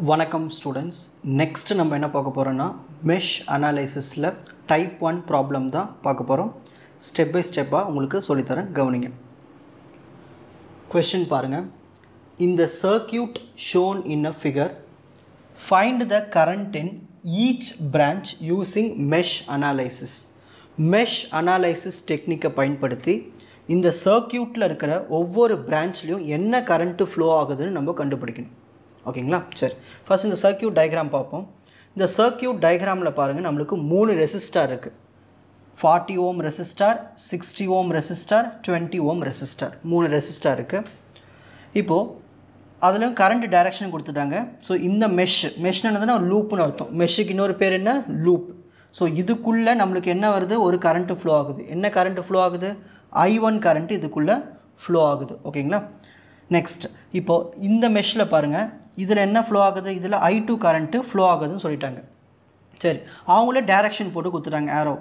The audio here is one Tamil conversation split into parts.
வணக்கம் ஸ்டூடெண்ட்ஸ். நெக்ஸ்ட் நம்ம என்ன பார்க்க போகிறோன்னா மெஷ் அனாலிசிஸில் டைப் 1 ப்ராப்ளம் தான் பார்க்க போகிறோம். ஸ்டெப் பை ஸ்டெப்பாக உங்களுக்கு சொல்லித்தரேன், கவனிங்க. கொஷின் பாருங்கள். இந்த circuit shown in a figure, find the current in each branch using mesh analysis. Mesh analysis டெக்னிக்கை பயன்படுத்தி இந்த சர்க்யூட்டில் இருக்கிற ஒவ்வொரு பிரான்ச்லேயும் என்ன கரண்ட்டு ஃப்ளோ ஆகுதுன்னு நம்ம கண்டுபிடிக்கணும். ஓகேங்களா? சரி, ஃபர்ஸ்ட் இந்த சர்க்யூட் டயக்ராம் பார்ப்போம். இந்த சர்க்யூட் டயக்ராமில் பாருங்கள், நம்மளுக்கு 3 ரெசிஸ்டார் இருக்குது. 40 ஓம் ரெசிஸ்டார், 60 ஓம் ரெசிஸ்டார், 20 ஓம் ரெசிஸ்டார், 3 ரெசிஸ்டார் இருக்குது. இப்போது அதில் கரண்ட் டைரக்ஷன் கொடுத்துட்டாங்க. ஸோ இந்த மெஷ்னு என்னதுன்னா லூப்புன்னு அர்த்தம். மெஷ்ஷுக்கு இன்னொரு பேர் என்ன? லூப். ஸோ இதுக்குள்ளே நம்மளுக்கு என்ன வருது? ஒரு கரண்ட்டு ஃப்ளோ ஆகுது. என்ன கரண்ட்டு ஃப்ளோ ஆகுது? I1 கரண்ட் இதுக்குள்ளே ஃப்ளோ ஆகுது. ஓகேங்களா? நெக்ஸ்ட், இப்போது இந்த மெஷ்ஷில் பாருங்கள், இதில் என்ன ஃப்ளோ ஆகுது? இதில் I2 கரண்ட்டு ஃப்ளோ ஆகுதுன்னு சொல்லிட்டாங்க. சரி, அவங்களே டைரக்ஷன் போட்டு கொடுத்துட்டாங்க, ஆரோ.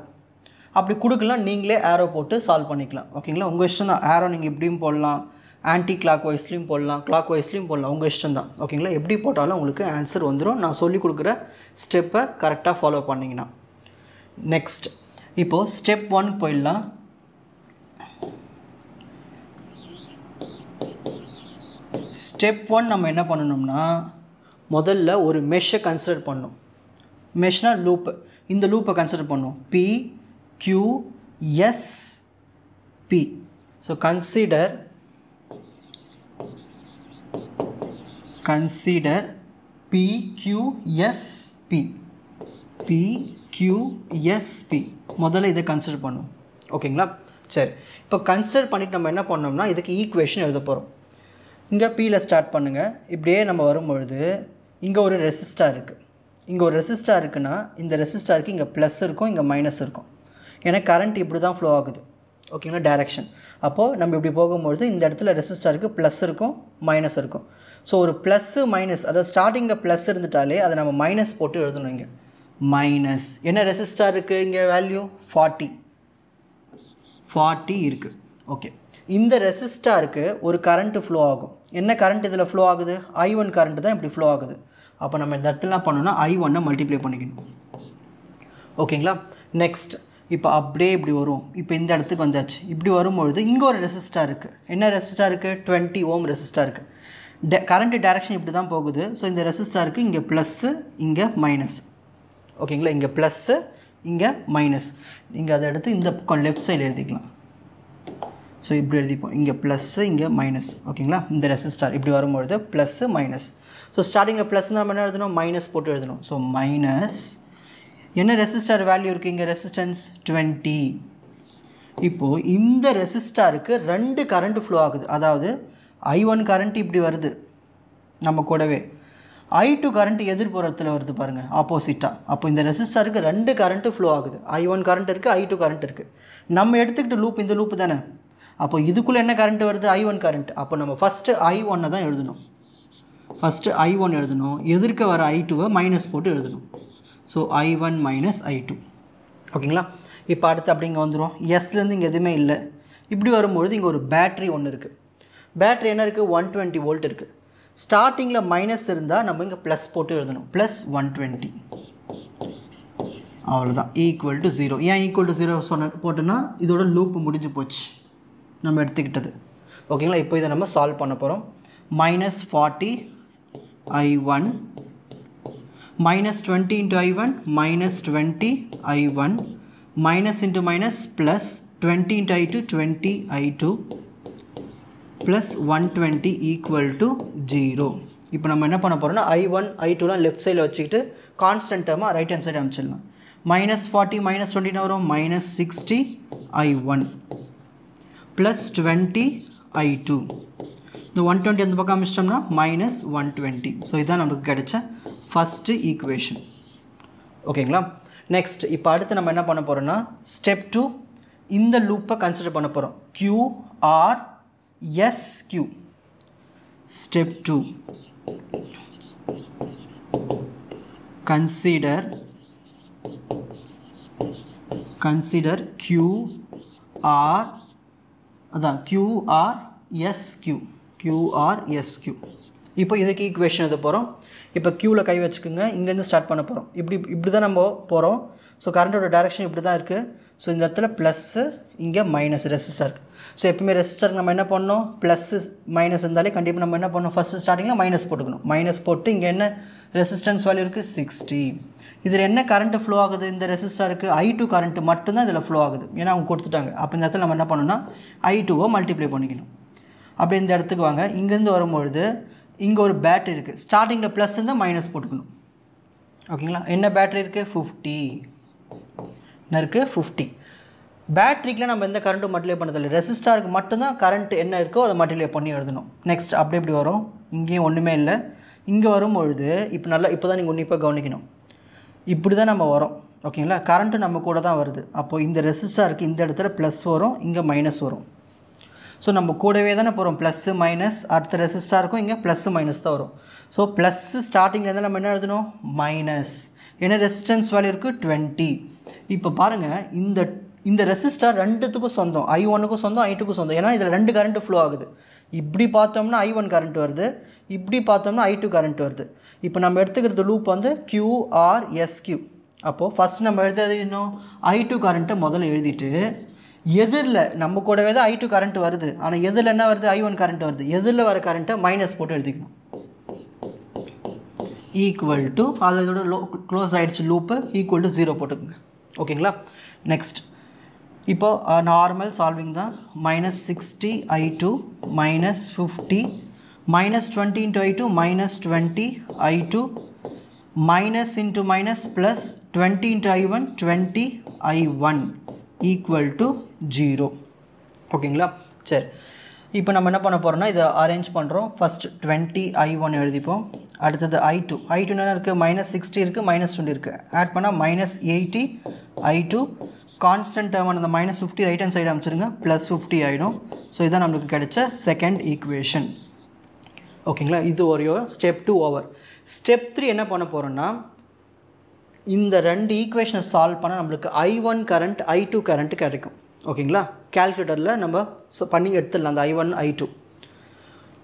அப்படி கொடுக்கலாம், நீங்களே ஆரோ போட்டு சால்வ் பண்ணிக்கலாம். ஓகேங்களா? உங்கள் இஷ்டம் தான். ஆரோ நீங்கள் இப்படியும் போடலாம், ஆன்டி கிளாக் வைஸ்லையும் போடலாம், கிளாக் வைஸ்லையும் போடலாம், உங்கள் இஷ்டம் தான். ஓகேங்களா? எப்படி போட்டாலும் உங்களுக்கு ஆன்சர் வந்துடும், நான் சொல்லி கொடுக்குற ஸ்டெப்பை கரெக்டாக ஃபாலோ பண்ணிங்கன்னா. நெக்ஸ்ட், இப்போது ஸ்டெப் 1 போயிடலாம். ஸ்டெப் 1 நம்ம என்ன பண்ணணும்னா, முதல்ல ஒரு மெஷ்ஷை கன்சிடர் பண்ணணும். மெஷ்னா லூப்பு. இந்த லூப்பை கன்சிடர் பண்ணணும். P, Q, S, P. So consider P, Q, S, P. P, Q, S, P. முதல்ல இதை கன்சிடர் பண்ணும். ஓகேங்களா? சரி, இப்போ கன்சிடர் பண்ணிவிட்டு நம்ம என்ன பண்ணோம்னா, இதுக்கு ஈக்குவேஷன் எழுத போகிறோம். இங்கே Pயில் ஸ்டார்ட் பண்ணுங்கள். இப்படியே நம்ம வரும்பொழுது இங்கே ஒரு ரெசிஸ்டார் இருக்குது. இங்கே ஒரு ரெசிஸ்டார் இருக்குன்னா இந்த ரெசிஸ்டாருக்கு இங்கே ப்ளஸ் இருக்கும், இங்கே மைனஸ் இருக்கும். ஏன்னா கரண்ட் இப்படி தான் ஃப்ளோ ஆகுது. ஓகேங்களா? டைரக்ஷன். அப்போது நம்ம இப்படி போகும்பொழுது இந்த இடத்துல ரெசிஸ்டாருக்கு ப்ளஸ் இருக்கும், மைனஸ் இருக்கும். ஸோ ஒரு ப்ளஸ்ஸு மைனஸ், அதாவது ஸ்டார்டிங்கில் ப்ளஸ் இருந்துட்டாலே அதை நம்ம மைனஸ் போட்டு எழுதணும். இங்கே மைனஸ் என்ன ரெசிஸ்டார் இருக்குது? இங்கே வேல்யூ 40 இருக்குது. ஓகே, இந்த ரெசிஸ்டாருக்கு ஒரு கரண்ட்டு ஃப்ளோ ஆகும். என்ன கரண்ட் இதில் ஃப்ளோ ஆகுது? I1 கரண்ட் தான் இப்படி ஃப்ளோ ஆகுது. அப்போ நம்ம இந்த இடத்துல என்ன பண்ணணும்னா I1 மல்டிப்ளை பண்ணிக்கணும். ஓகேங்களா? நெக்ஸ்ட், இப்போ அப்படியே இப்படி வரும். இப்போ இந்த இடத்துக்கு வந்தாச்சு. இப்படி வரும்பொழுது இங்கே ஒரு ரெசிஸ்டார் இருக்குது. என்ன ரெசிஸ்டார் இருக்குது? 20 ஓம் ரெசிஸ்டார் இருக்குது. கரண்ட்டு டைரக்ஷன் இப்படி தான் போகுது. ஸோ இந்த ரெசிஸ்டாருக்கு இங்கே ப்ளஸ்ஸு, இங்கே மைனஸ். ஓகேங்களா? இங்கே ப்ளஸ்ஸு, இங்கே மைனஸ். நீங்கள் அதை எடுத்து இந்த பக்கம் லெஃப்ட் சைடில் எழுதிக்கலாம். ஸோ இப்படி எழுதிப்போம், இங்கே ப்ளஸ்ஸு, இங்கே மைனஸ். ஓகேங்களா? இந்த ரெசிஸ்டார் இப்படி வரும்பொழுது ப்ளஸ்ஸு, மைனஸ். ஸோ ஸ்டார்டிங்கில் ப்ளஸ் நம்ம என்ன எழுதணும்? மைனஸ் போட்டு எழுதணும். ஸோ மைனஸ் என்ன ரெசிஸ்டார் வேல்யூ இருக்குது? இங்கே ரெசிஸ்டன்ஸ் 20. இப்போது இந்த ரெசிஸ்டாருக்கு 2 கரண்ட் ஃப்ளோ ஆகுது. அதாவது I1 கரண்ட் இப்படி வருது நம்ம கூடவே, I2 கரண்ட் எதிர்ப்புறத்தில் வருது பாருங்கள், ஆப்போசிட்டாக. அப்போ இந்த ரெசிஸ்டாருக்கு 2 கரண்ட்டு ஃப்ளோ ஆகுது. I1 கரண்ட் இருக்குது, I2 கரண்ட் இருக்குது. நம்ம எடுத்துக்கிட்டு லூப் இந்த லூப்பு தானே. அப்போ இதுக்குள்ளே என்ன கரண்ட் வருது? I1 current. அப்போ நம்ம ஃபஸ்ட்டு I1 தான் எழுதணும். ஃபஸ்ட்டு I1 எழுதணும். எதிர்க்க வர I2வை மைனஸ் போட்டு எழுதணும். So I1 minus I2. ஓகேங்களா? இப்போ அடுத்து அப்படி இங்கே வந்துடும். எஸ்லேருந்து இங்கே எதுவுமே இல்லை. இப்படி வரும்பொழுது இங்கே ஒரு பேட்ரி ஒன்று இருக்குது. பேட்ரி என்ன இருக்குது? 120 வோல்ட் இருக்குது. ஸ்டார்டிங்கில் மைனஸ் இருந்தால் நம்ம இங்கே ப்ளஸ் போட்டு எழுதணும். ப்ளஸ் 120. அவ்வளோதான், ஈக்குவல் டு 0. ஏன் ஈக்குவல் டு 0 போட்டோன்னா இதோட லூப்பு முடிஞ்சு போச்சு நம்ம எடுத்துக்கிட்டது. ஓகேங்களா? இப்போ இதை நம்ம சால்வ் பண்ண போகிறோம். Minus 40 I1 minus 20 into I1 minus 20 I1 minus into minus plus 20 into I2 20 I2 plus 120 equal to 0. இப்போ நம்ம என்ன பண்ண போகிறோம்னா I1 I2லாம் லெஃப்ட் சைடில் வச்சுக்கிட்டு கான்ஸ்டன்ட் டேர்மாக ரைட் ஹேண்ட் சைடு அமைச்சிடலாம். மைனஸ் 40 மைனஸ் 20 வரும், மைனஸ் 60 I1 ப்ளஸ் 20 I2. இந்த 120 அந்த பக்கம் அமைச்சிட்டோம்னா மைனஸ் 120. ஸோ இதுதான் நமக்கு கிடைச்ச ஃபஸ்ட்டு ஈக்குவேஷன். ஓகேங்களா? நெக்ஸ்ட், இப்போ அடுத்து நம்ம என்ன பண்ண போகிறோம்னா ஸ்டெப் 2 இந்த லூப்பை கன்சிடர் பண்ண போகிறோம். QR SQ. Step 2, consider QR, அதான் QRSQ. இப்போ இதுக்கு ஈக்குவேஷன் எழுத போகிறோம். இப்போ க்யூவில் கை வச்சுக்கோங்க, இங்கேருந்து ஸ்டார்ட் பண்ண போகிறோம். இப்படி தான் நம்ம போகிறோம். ஸோ கரண்ட்டோட டைரக்ஷன் இப்படி தான் இருக்குது. ஸோ இந்த இடத்துல ப்ளஸ்ஸு, இங்கே மைனஸ் ரெசிஸ்டருக்கு. ஸோ எப்பவுமே ரெசிஸ்டருக்கு நம்ம என்ன பண்ணணும், ப்ளஸ்ஸு மைனஸ் இருந்தாலே கண்டிப்பாக நம்ம என்ன பண்ணணும், ஃபஸ்ட்டு ஸ்டார்டிங்கில் மைனஸ் போட்டுக்கணும். மைனஸ் போட்டு இங்கே என்ன ரெசிஸ்டன்ஸ் வேல்யூ இருக்குது 60. இதில் என்ன கரண்ட்டு ஃப்ளோ ஆகுது, இந்த ரெசிஸ்டருக்கு I2 கரண்ட்டு மட்டும்தான் இதில் ஃப்ளோ ஆகுது. ஏன்னா அவங்க கொடுத்துட்டாங்க. அப்போ இந்த இடத்துல நம்ம என்ன பண்ணணும்னா I2வை மல்டிப்ளை பண்ணிக்கணும். அப்படி இந்த இடத்துக்கு வாங்க. இங்கேருந்து வரும்பொழுது இங்கே ஒரு பேட்டரி இருக்குது. ஸ்டார்டிங்கில் ப்ளஸ் இருந்தால் மைனஸ் போட்டுக்கணும். ஓகேங்களா? என்ன பேட்டரி இருக்குது 50 என்ன இருக்குது 50. பேட்டரிக்கில் நம்ம எந்த கரண்ட்டும் மல்டிப்ளை பண்ணதில்லை. ரெசிஸ்டாருக்கு மட்டும்தான் கரண்ட் என்ன இருக்கோ அதை மல்டிப்ளை பண்ணி எழுதணும். நெக்ஸ்ட் அப்படி எப்படி வரும், இங்கேயும் ஒன்றுமே இல்லை. இங்கே வரும்பொழுது இப்போ தான் நீங்கள் உன்னிப்பாக கவனிக்கணும். இப்படி தான் நம்ம வரோம். ஓகேங்களா? கரண்ட்டு நம்ம கூட தான் வருது. அப்போது இந்த ரெசிஸ்டாருக்கு இந்த இடத்துல ப்ளஸ் வரும், இங்கே மைனஸ் வரும். ஸோ நம்ம கூடவே தானே போகிறோம், ப்ளஸ்ஸு மைனஸ். அடுத்த ரெசிஸ்டாருக்கும் இங்கே ப்ளஸ்ஸு மைனஸ் தான் வரும். ஸோ ப்ளஸ்ஸு ஸ்டார்டிங்லேருந்து நம்ம என்ன எழுதணும், மைனஸ். ஏன்னா ரெசிஸ்டன்ஸ் வேல்யூ இருக்குது 20. இப்போ பாருங்கள், இந்த ரெசிஸ்டார் ரெண்டுத்துக்கும் சொந்தம். I1க்கும் சொந்தம், I2க்கும் சொந்தம். ஏன்னா இதில் ரெண்டு கரண்ட்டு ஃப்ளோ ஆகுது. இப்படி பார்த்தோம்னா I1 கரண்ட் வருது, இப்படி பார்த்தோம்னா I2 கரண்ட் வருது. இப்போ நம்ம எடுத்துக்கிறது லூப் வந்து QRSQ. அப்போது ஃபஸ்ட் நம்ம எழுதினோம் I2 கரண்ட்டை முதல்ல எழுதிட்டு, எதிரில் நம்ம கூடவே தான் I2 கரண்ட் வருது, ஆனால் எதிரில் என்ன வருது, I1 கரண்ட் வருது. எதிரில் வர கரண்ட்டை மைனஸ் போட்டு எழுதிக்கணும். ஈக்குவல் டு, அதோட க்ளோஸ் ஆகிடுச்சு லூப்பு, ஈக்குவல் டு 0 போட்டுக்குங்க. ஓகேங்களா? நெக்ஸ்ட் இப்போ நார்மல் சால்விங் தான். -60 I2 -50 -20 into I2 -20 I2 minus into minus plus 20 into I1 20 I1 equal to 0. ஓகேங்களா? சரி, இப்போ நம்ம என்ன பண்ண போகிறோம்னா இதை அரேஞ்ச் பண்ணுறோம். First 20 I1 எழுதிப்போம். அடுத்தது I2 என்ன இருக்குது, -60 இருக்குது, -20 இருக்குது. ஆட் பண்ணால் -80 I2. கான்ஸ்டன்ட் டேர்ம் அந்த -50 ரைட் ஹேண்ட் சைடு அமைச்சிருங்க, +50 ஆகிடும். ஸோ இதுதான் நம்மளுக்கு கிடைச்ச செகண்ட் ஈக்குவேஷன். ஓகேங்களா? இது ஒரு ஸ்டெப் 2 ஓவர். ஸ்டெப் 3 என்ன பண்ண போகிறோன்னா, இந்த ரெண்டு ஈக்குவேஷனை சால்வ் பண்ணால் நம்மளுக்கு I1 கரண்ட் I2 கரண்ட் கிடைக்கும். ஓகேங்களா? கேல்குலேட்டரில் நம்ம பண்ணி எடுத்துடலாம். அந்த I1 I2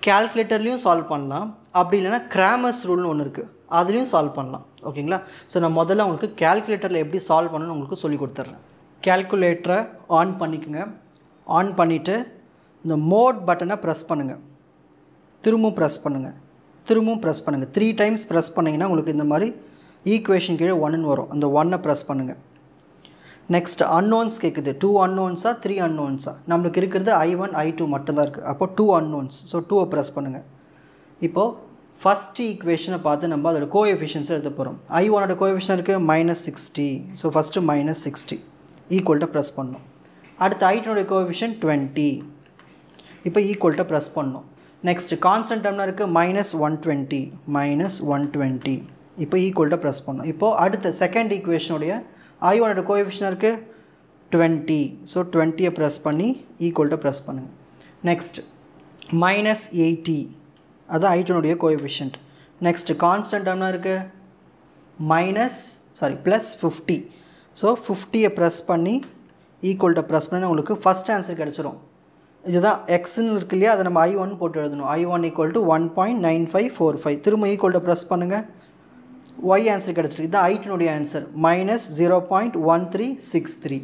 கேல்குலேட்டர்லேயும் சால்வ் பண்ணலாம். அப்படி இல்லைன்னா கிராமர்ஸ் ரூல்னு ஒன்று இருக்குது, அதுலேயும் சால்வ் பண்ணலாம். ஓகேங்களா? ஸோ நான் முதல்ல உங்களுக்கு கேல்குலேட்டரில் எப்படி சால்வ் பண்ணணும்னு உங்களுக்கு சொல்லி கொடுத்துட்றேன். கேல்குலேட்டரை ஆன் பண்ணிக்கோங்க. ஆன் பண்ணிவிட்டு இந்த மோட் பட்டனை ப்ரெஸ் பண்ணுங்கள். திரும்பவும் ப்ரெஸ் பண்ணுங்கள், திரும்பவும் ப்ரெஸ் பண்ணுங்கள். 3 டைம்ஸ் ப்ரெஸ் பண்ணிங்கன்னா உங்களுக்கு இந்த மாதிரி ஈக்குவேஷன் கீழே 1ன்னு வரும். அந்த 1ஐ ப்ரெஸ் பண்ணுங்கள். நெக்ஸ்ட் அன்னோன்ஸ் கேட்குது. 2 அன்னோன்ஸா 3 அன்னோன்ஸா? நம்மளுக்கு இருக்கிறது I1 I2 மட்டும்தான் இருக்குது. அப்போ 2 அன்னோன்ஸ். ஸோ 2ஐ ப்ரெஸ் பண்ணுங்கள். இப்போது ஃபஸ்ட்டு ஈக்குவேஷனை பார்த்து நம்ம அதோட கோஎஃபிஷியன்ஸை எடுத்து போகிறோம். I1ஓட கோஎஃபிஷியன் இருக்குது -60. ஸோ ஃபஸ்ட்டு -60 ஈக்குவல்ட்ட ப்ரெஸ் பண்ணணும். அடுத்து I2ஓட கோஎஃபிஷியன் 20. இப்போ ஈக்குவல்ட்ட ப்ரெஸ் பண்ணணும். நெக்ஸ்ட்டு கான்ஸ்டன்ட் டேர்ம்னா இருக்குது -120 இப்போ ஈக்குவல்ட்ட ப்ரெஸ் பண்ணணும். இப்போது அடுத்த செகண்ட் ஈக்குவேஷனுடைய I1ஓட கோஎஃபிஷியன் இருக்குது 20. ஸோ 20ஐ ப்ரெஸ் பண்ணி ஈக்குவல்ட்ட ப்ரெஸ் பண்ணுங்கள். நெக்ஸ்ட் -80 அதுதான் I2னுடைய கோஎஃபிஷியன்ட். நெக்ஸ்ட்டு கான்ஸ்டன்ட் டேர்ம்னா இருக்குது +50. ஸோ 50ஐ ப்ரெஸ் பண்ணி ஈக்குவல்ட்ட ப்ரெஸ் பண்ணி உங்களுக்கு ஃபஸ்ட் ஆன்சர் கிடச்சிரும். இதுதான் எக்ஸ்ன்னு இருக்கு இல்லையா, அதை நம்ம I1 போட்டு எழுதணும். I1 = 1.9545. திரும்ப ஈக்குவல்ட்ட ப்ரெஸ் பண்ணுங்கள், ஒய் ஆன்சர் கிடச்சிருக்கு. இதுதான் I2னுடைய ஆன்சர் -0.1363.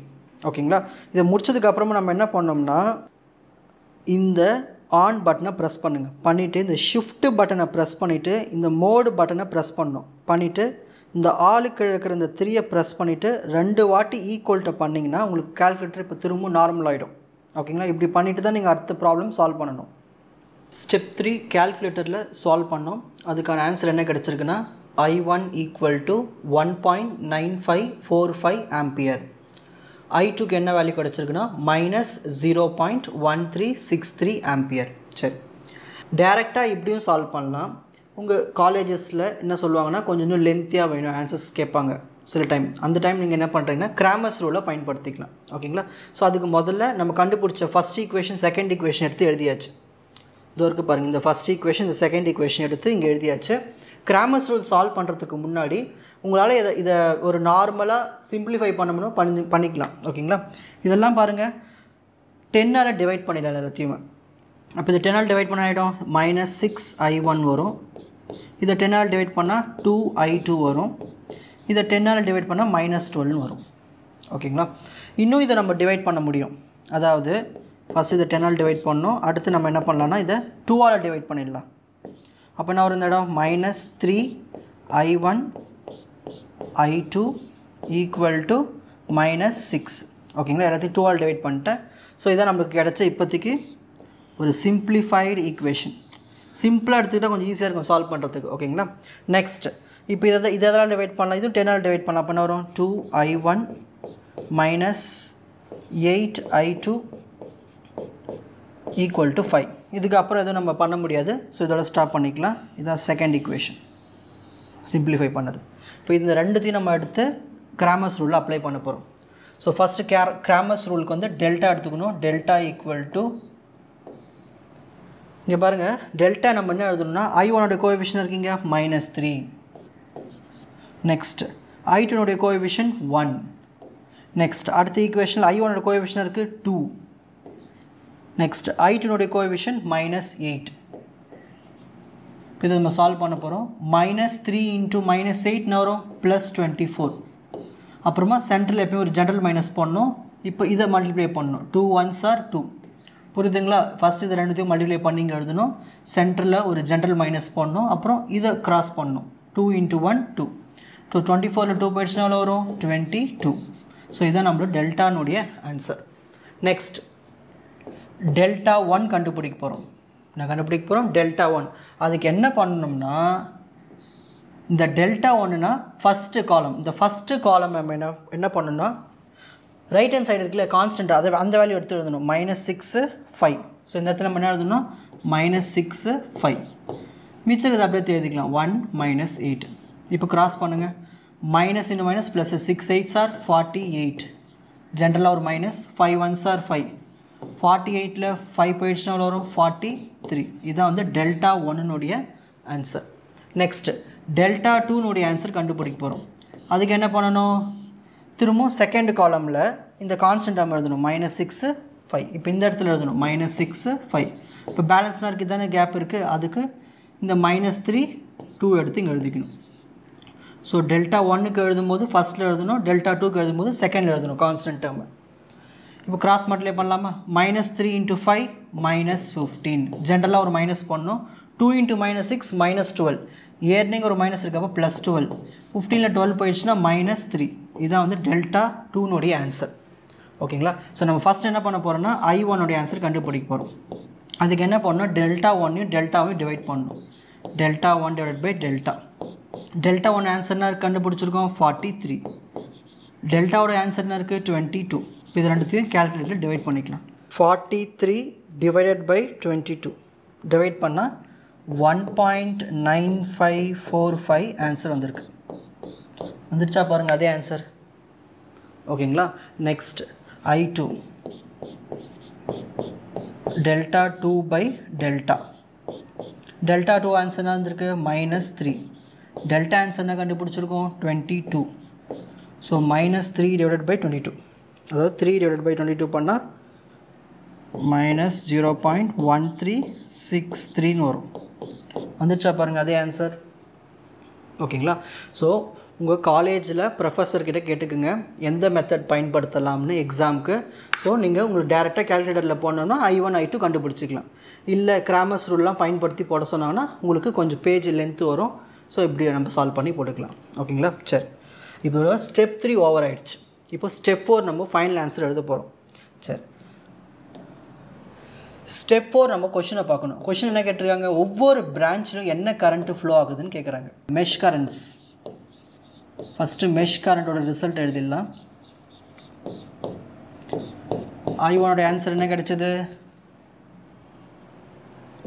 ஓகேங்களா? இதை முடிச்சதுக்கப்புறமா நம்ம என்ன பண்ணோம்னா, இந்த ஆன் பட்டனை ப்ரெஸ் பண்ணுங்கள். பண்ணிவிட்டு இந்த ஷிஃப்ட் பட்டனை ப்ரெஸ் பண்ணிவிட்டு இந்த மோடு பட்டனை ப்ரெஸ் பண்ணணும். பண்ணிவிட்டு இந்த ஆளுக்கு இருக்கிற இந்த 3ஐ ப்ரெஸ் பண்ணிவிட்டு 2 வாட்டி ஈக்குவல்ட்ட பண்ணிங்கன்னா உங்களுக்கு கால்குலேட்டர் இப்போ திரும்ப நார்மல் ஆகிடும். ஓகேங்களா? இப்படி பண்ணிவிட்டு தான் நீங்கள் அடுத்த ப்ராப்ளம் சால்வ் பண்ணணும். ஸ்டெப் 3 கேல்குலேட்டரில் சால்வ் பண்ணோம். அதுக்கான ஆன்சர் என்ன கிடச்சிருக்குன்னா I1 = 1.9545 ஆம்பியர். I2க்கு என்ன வேல்யூ கிடச்சிருக்குன்னா -0.1363 ஆம்பியர். சரி, டேரெக்டாக இப்படியும் சால்வ் பண்ணலாம். உங்கள் காலேஜஸில் என்ன சொல்லுவாங்கன்னா கொஞ்சம் இன்னும் லென்த்தியாக வேணும் ஆன்சர்ஸ் கேட்பாங்க சில டைம். அந்த டைம் நீங்கள் என்ன பண்ணுறீங்கன்னா கிராமர்ஸ் ரூலை பயன்படுத்திக்கலாம். ஓகேங்களா? ஸோ அதுக்கு முதல்ல நம்ம கண்டுபிடிச்ச ஃபஸ்ட் ஈக்குவேஷன் செகண்ட் ஈக்குவேஷன் எடுத்து எழுதியாச்சு. இது வரைக்கும் பாருங்கள், இந்த ஃபஸ்ட் ஈக்குவேஷன் இந்த செகண்ட் ஈக்குவேஷன் எடுத்து இங்கே எழுதியாச்சு. கிராமர்ஸ் ரூல் சால்வ் பண்ணுறதுக்கு முன்னாடி உங்களால் இதை ஒரு நார்மலாக சிம்பிளிஃபை பண்ணணும்னா பண்ணிக்கலாம். ஓகேங்களா? இதெல்லாம் பாருங்கள் 10ஆல் டிவைட் பண்ணிடலாம் எல்லாத்தையுமே. அப்போ இது 10ஆல் டிவைட் பண்ண ஆகிடும் -6 I1 வரும். இதை 10 ஆல் டிவைட் பண்ணால் 2i2 வரும். இதை 10 ஆல் டிவைட் பண்ணால் -12 வரும். ஓகேங்களா? இன்னும் இதை நம்ம டிவைட் பண்ண முடியும். அதாவது ஃபஸ்ட் இதை 10 ஆல் டிவைட் பண்ணோம். அடுத்து நம்ம என்ன பண்ணலாம்னா இதை 2 ஆல் டிவைட் பண்ணிடலாம். அப்போ என்ன வரும் இந்த இடம் -3i1 i2 ஈக்குவல் டு -6. ஓகேங்களா? எல்லாத்தையும் 2 ஆல் டிவைட் பண்ணிட்டேன். ஸோ இதான் நமக்கு கிடைச்ச இப்போதைக்கு ஒரு சிம்பிளிஃபைடு ஈக்குவேஷன். சிம்பிளாக எடுத்துக்கிட்டால் கொஞ்சம் ஈஸியாக இருக்கும் சால்வ் பண்ணுறதுக்கு. ஓகேங்களா? நெக்ஸ்ட் இப்போ இதெல்லாம் டிவைட் பண்ணலாம். இதுவும் 10 ஆல் டிவைட் பண்ணலாம். அப்போ என்ன வரும் 2i1 -8i2 ஈக்குவல் டு 5. இதுக்கப்புறம் எதுவும் நம்ம பண்ண முடியாது. ஸோ இதோட ஸ்டாப் பண்ணிக்கலாம். இதுதான் செகண்ட் ஈக்குவேஷன் சிம்பிளிஃபை பண்ணது. இப்போ இந்த ரெண்டுத்தையும் நம்ம எடுத்து கிராமர்ஸ் ரூலில் அப்ளை பண்ண போகிறோம். ஸோ ஃபஸ்ட்டு கிராமர்ஸ் ரூலுக்கு வந்து டெல்டா எடுத்துக்கணும். டெல்டா ஈக்குவல் டு இங்கே பாருங்கள் டெல்டா நம்ம என்ன எழுதணும்னா i1 கோஎஃபிஷியன்ட் இருக்கீங்க -3. Next i2 coefficient 1. நெக்ஸ்ட் அடுத்த ஈக்குவேஷனில் i1 கோஎஃபிஷியன்ட் இருக்குது 2. Next i2 coefficient -8. இப்போ இதை நம்ம சால்வ் பண்ண போகிறோம். -3 × -8 என்ன வரும் +24. அப்புறமா சென்டரில் எப்பயும் ஒரு ஜென்ரல் மைனஸ் பண்ணணும். இப்போ இதை மல்டிப்ளை பண்ணணும். 2 1s are 2. புரியுதுங்களா? ஃபஸ்ட் இது ரெண்டுத்தையும் மல்டிப்ளை பண்ணி இங்கே எழுதணும். சென்டரில் ஒரு ஜென்ரல் மைனஸ் பண்ணணும். அப்புறம் இதை கிராஸ் பண்ணணும். 2 × 1 2. ஸோ 24ல் 2 போயிடுச்சுன்னா எவ்வளோ வரும் 22. ஸோ இதான் நம்மளோட டெல்டானுடைய ஆன்சர். நெக்ஸ்ட் டெல்டா 1 கண்டுபிடிக்க போகிறோம். டெல்டா 1 அதுக்கு என்ன பண்ணணும்னா இந்த டெல்டா 1னா ஃபஸ்ட்டு காலம். இந்த ஃபஸ்ட்டு காலம் நம்ம என்ன பண்ணணும்னா ரைட் ஹேண்ட் சைடு இருக்குல்ல கான்ஸ்டன்ட் அதை அந்த வேல்யூ எடுத்து எழுதணும். -6 5. ஸோ இந்த இடத்துல நம்ம என்ன எழுதணும் -6 5. மிச்சம் இதை அப்படியே எழுதிக்கலாம் 1 -8. இப்போ கிராஸ் பண்ணுங்கள். Minus into minus plus 6 8s are 48. ஜென்ரலாக ஒரு -5 1s are 5. 48ல் 5 போயிடுச்சுன்னா எவ்வளோ வரும் 43. இதுதான் வந்து டெல்டா 1னுடைய ஆன்சர். நெக்ஸ்ட்டு டெல்டா 2னுடைய ஆன்சர் கண்டுபிடிக்க போகிறோம். அதுக்கு என்ன பண்ணணும் திரும்பவும் செகண்ட் காலமில் இந்த கான்ஸ்டன்ட் நம்ம எழுதணும் -6 5. இப்போ இந்த இடத்துல எழுதணும் -6 5. இப்போ பேலன்ஸ் தான் இருக்குது தானே கேப் இருக்குது. அதுக்கு இந்த -3 2 எடுத்து இங்கே எழுதிக்கணும். ஸோ டெல்டா 1க்கு எழுதும்போது ஃபஸ்ட்டில் எழுதணும். டெல்டா 2க்கு எழுதும்போது செகண்டில் எழுதணும் கான்ஸ்டன்ட் டேர்ம். இப்போ கிராஸ் மல்டிப்ளை பண்ணலாமா? -3 × 5 -15. ஜென்ரலாக ஒரு மைனஸ் பண்ணணும். 2 × -6 -12. ஏர்னிங் ஒரு மைனஸ் இருக்கப்போ +12. 15ல் 12 போயிடுச்சுன்னா -3. இதுதான் வந்து டெல்டா 2னுடைய ஆன்சர். ஓகேங்களா? ஸோ நம்ம ஃபஸ்ட் என்ன பண்ண போகிறோம்னா i1 ஆன்சர் கண்டுபிடிக்க போகிறோம். அதுக்கு என்ன பண்ணணும் டெல்டா 1யும் டெல்டாவையும் டிவைட் பண்ணணும். Delta 1 divide by delta. Delta 1 ஆன்சர்னா கண்டுபிடிச்சிருக்கோம் 43. டெல்டாவோட ஆன்சர்னா இருக்குது 22. இப்போ இது ரெண்டுத்தையும் கேல்குலேட்டரில் டிவைட் பண்ணிக்கலாம். 43 டிவைடட் பை 22 டிவைட் பண்ணால் 1.9545 ஆன்சர் வந்திருக்கு. வந்துருச்சா பாருங்கள் அதே ஆன்சர். ஓகேங்களா? Next i2 delta 2 by delta. Delta 2 ஆன்சர்னா வந்திருக்கு -3. டெல்டா ஆன்சர்னா கண்டுபிடிச்சிருக்கோம் 22. So -3 divided by 22. அதாவது 3 டிவைடட் பை 22 பண்ணால் -0.1363 வரும். வந்துருச்சா பாருங்கள் அதே ஆன்சர். ஓகேங்களா? ஸோ உங்கள் காலேஜில் ப்ரொஃபஸர்கிட்ட கேட்டுக்குங்க எந்த மெத்தட் பயன்படுத்தலாம்னு எக்ஸாமுக்கு. ஸோ நீங்கள் உங்களுக்கு டேரெக்டாக கேல்குலேட்டரில் போனோன்னா i1 i2 கண்டுபிடிச்சிக்கலாம். இல்லை கிராமர்ஸ் ரூல்லாம் பயன்படுத்தி போட சொன்னாங்கன்னா உங்களுக்கு கொஞ்சம் பேஜ் லென்த்து வரும். ஸோ இப்படி நம்ம சால்வ் பண்ணி போட்டுக்கலாம். ஓகேங்களா? சரி, இப்போ ஸ்டெப் 3 ஓவர் ஆகிடுச்சு. இப்போ ஸ்டெப் 4 நம்ம ஃபைனல் ஆன்சர் எழுத போகிறோம். சரி, ஸ்டெப் 4 நம்ம கொஷினை பார்க்கணும். கொஷின் என்ன கேட்டிருக்காங்க, ஒவ்வொரு பிரான்ச்சிலும் என்ன கரண்ட்டு ஃப்ளோ ஆகுதுன்னு கேட்குறாங்க. Mesh currents. ஃபஸ்ட்டு மெஷ் கரண்ட்டோட ரிசல்ட் எழுதிடலாம். i1 ஆன்சர் என்ன கிடைச்சது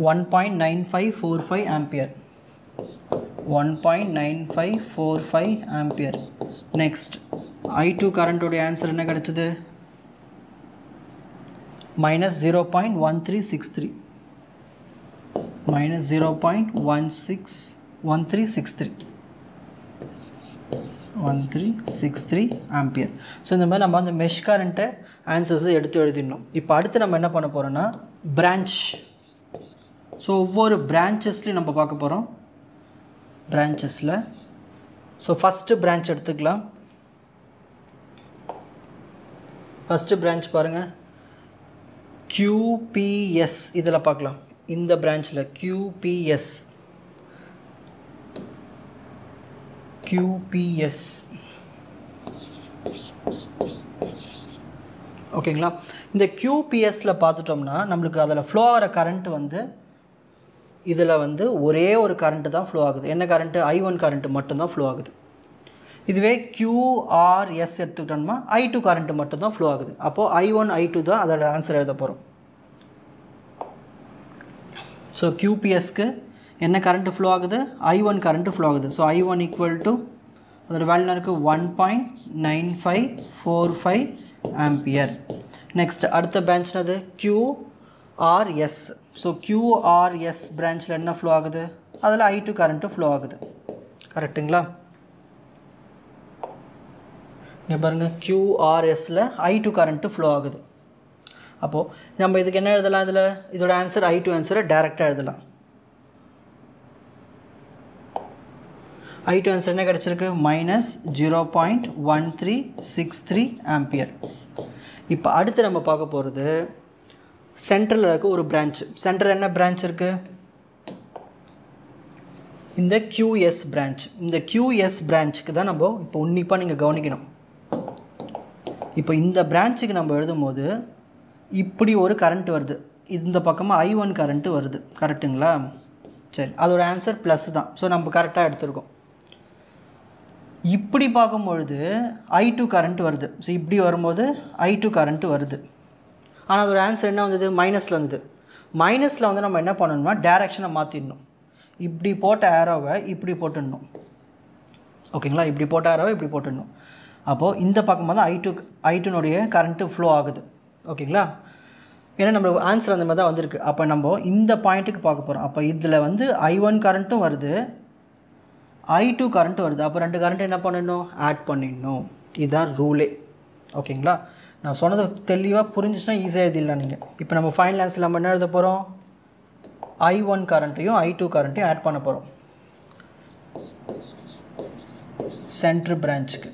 1.9545 ஆம்பியர். 1.9545 ஆம்பியர். நெக்ஸ்ட் i2 கரண்ட்டோடைய ஆன்சர் என்ன கிடைச்சது -0.1363. -0.1363 ஆம்பியர். ஸோ இந்த மாதிரி நம்ம அந்த மெஷ் கரண்ட்டை ஆன்சர்ஸை எடுத்து எழுதிடணும். இப்போ அடுத்து நம்ம என்ன பண்ண போகிறோன்னா பிரான்ச். ஸோ ஒவ்வொரு பிரான்ச்சஸ்லையும் நம்ம பார்க்க போகிறோம். பிரான்ச்சஸில். ஸோ ஃபஸ்ட்டு பிரான்ச் எடுத்துக்கலாம். ஃபஸ்ட்டு பிரான்ச் பாருங்கள், QPS. இதில் பார்க்கலாம், இந்த பிரான்ச்சில் QPS. ஓகேங்களா? இந்த QPSல பார்த்துட்டோம்னா நம்மளுக்கு அதில் ஃப்ளோ ஆகிற கரண்ட் வந்து இதில் வந்து ஒரே ஒரு கரண்ட்டு தான் ஃப்ளோ ஆகுது. என்ன கரண்ட்டு? I1 கரண்ட்டு மட்டும்தான் ஃப்ளோ ஆகுது. இதுவே QRS எடுத்துக்கிட்டோம்னா I2 கரண்ட்டு மட்டும்தான் ஃப்ளோ ஆகுது. அப்போது I1 I2 தான் அதோட ஆன்சர் எழுத போகிறோம். ஸோ QPSக்கு என்ன கரண்ட்டு ஃப்ளோ ஆகுது? I1 கரண்ட்டு ஃப்ளோ ஆகுது. ஸோ I1 ஈக்குவல் டு அதோட வேல்யூ இருக்குது 1.9545 ஆம்பியர். நெக்ஸ்ட் அடுத்த பிரான்ச்னது QRS. ஸோ QRS பிரான்ச்சில் என்ன ஃப்ளோ ஆகுது? அதில் I2 கரண்ட்டு ஃப்ளோ ஆகுது. கரெக்டுங்களா? இங்கே பாருங்கள், QRSல I2 கரண்ட்டு ஃப்ளோ ஆகுது. அப்போது நம்ம இதுக்கு என்ன எழுதலாம்? இதில் இதோட ஆன்சர் I2 ஆன்சரை டைரெக்டாக எழுதலாம். I2 ஆன்சர் என்ன கிடச்சிருக்கு? -0.1363 ஆம்பியர். இப்போ அடுத்து நம்ம பார்க்க போகிறது சென்ட்ரலில் இருக்க ஒரு பிரான்ச். சென்ட்ரல் என்ன பிரான்ச் இருக்குது? இந்த QS பிரான்ச். இந்த QS பிரான்ச்சுக்கு தான் நம்ம இப்போ உன்னிப்பாக நீங்கள் கவனிக்கணும். இப்போ இந்த பிரான்ச்சுக்கு நம்ம எழுதும்போது இப்படி ஒரு கரண்ட் வருது, இந்த பக்கமாக I1 கரண்ட்டு வருது. கரெக்டுங்களா? சரி, அதோட ஆன்சர் ப்ளஸ் தான். ஸோ நம்ம கரெக்டாக எடுத்துருக்கோம். இப்படி பார்க்கும்பொழுது I2 கரண்ட் வருது. ஸோ இப்படி வரும்போது I2 கரண்ட்டு வருது. ஆனால் அதோட ஆன்சர் என்ன வந்தது? மைனஸில் வந்தது. மைனஸில் வந்து நம்ம என்ன பண்ணணும்னா டைரெக்ஷனை மாற்றிடணும். இப்படி போட்ட ஏரோவை இப்படி போட்டுடணும். ஓகேங்களா? இப்படி போட்ட ஏரோவை இப்படி போட்டுடணும். அப்போது இந்த பக்கமாக தான் I2னுடைய கரண்ட்டு ஃப்ளோ ஆகுது. ஓகேங்களா? ஏன்னா நம்ம ஆன்சர் அந்த மாதிரி தான் வந்திருக்கு. அப்போ நம்ம இந்த பாயிண்ட்டுக்கு பார்க்க போகிறோம். அப்போ இதில் வந்து I1 கரண்ட்டும் வருது, I2 கரண்ட்டு வருது. அப்போ ரெண்டு கரண்ட்டு என்ன பண்ணணும்? ஆட் பண்ணிடணும். இதுதான் ரூலே. ஓகேங்களா? நான் சொன்னது தெளிவாக புரிஞ்சிச்சுன்னா ஈஸியாக எழுதிடலாம் நீங்கள். இப்போ நம்ம ஃபைனல் ஆன்சர் நம்ம என்ன எழுத போகிறோம்? I1 கரண்ட்டையும் I2 கரண்ட்டையும் ஆட் பண்ண போகிறோம் சென்ட்ரு பிரான்ச்சுக்கு.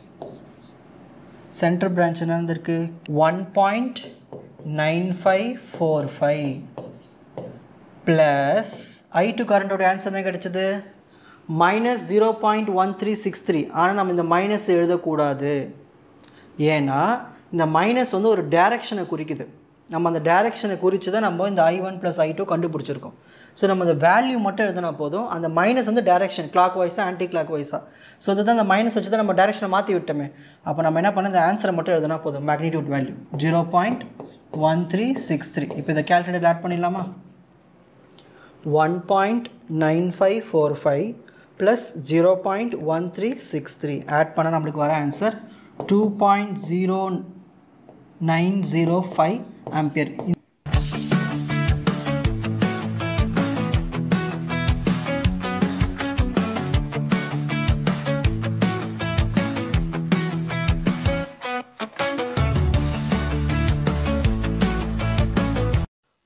சென்ட்ரு பிரான்ச் என்ன இருந்திருக்கு? 1.9545 ப்ளஸ் I2 கரண்ட்டோட ஆன்சர் என்ன கிடச்சிது? -0.1363. ஆனால் நம்ம இந்த மைனஸ் எழுதக்கூடாது. ஏன்னா இந்த மைனஸ் வந்து ஒரு டைரெக்ஷனை குறிக்குது. நம்ம அந்த டைரெக்ஷனை குறித்து தான் நம்ம இந்த I1 + I2 கண்டுபிடிச்சிருக்கோம். ஸோ நம்ம அந்த வேல்யூ மட்டும் எழுதினா போதும். அந்த மைனஸ் வந்து டைரெக்ஷன் கிளாக் வைஸாக ஆன்டி கிளாக் வைஸாக. ஸோ அதுதான் அந்த மைனஸ் வச்சு தான் நம்ம டைரெக்ஷனை மாற்றி விட்டோமே. அப்போ நம்ம என்ன பண்ண, இந்த ஆன்சரை மட்டும் எழுதினா போதும். Magnitude value 0.1363. இப்போ இதை கேல்குலேட்டர் ஆட் பண்ணிடலாமா? 1.9545 ப்ளஸ் 0.1363 ஆட் பண்ணால் நம்மளுக்கு வர ஆன்சர் 2.0905 ஆம்பியர்.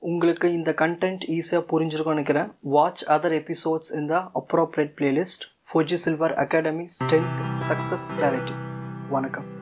உங்களுக்கு இந்த கண்டென்ட் ஈஸியாக புரிஞ்சிருக்கும்னு நினைக்கிறேன். வாட்ச் அதர் எபிசோட்ஸ் இன் த appropriate playlist. Fuji Silver Academy Strength Success Clarity. வணக்கம்.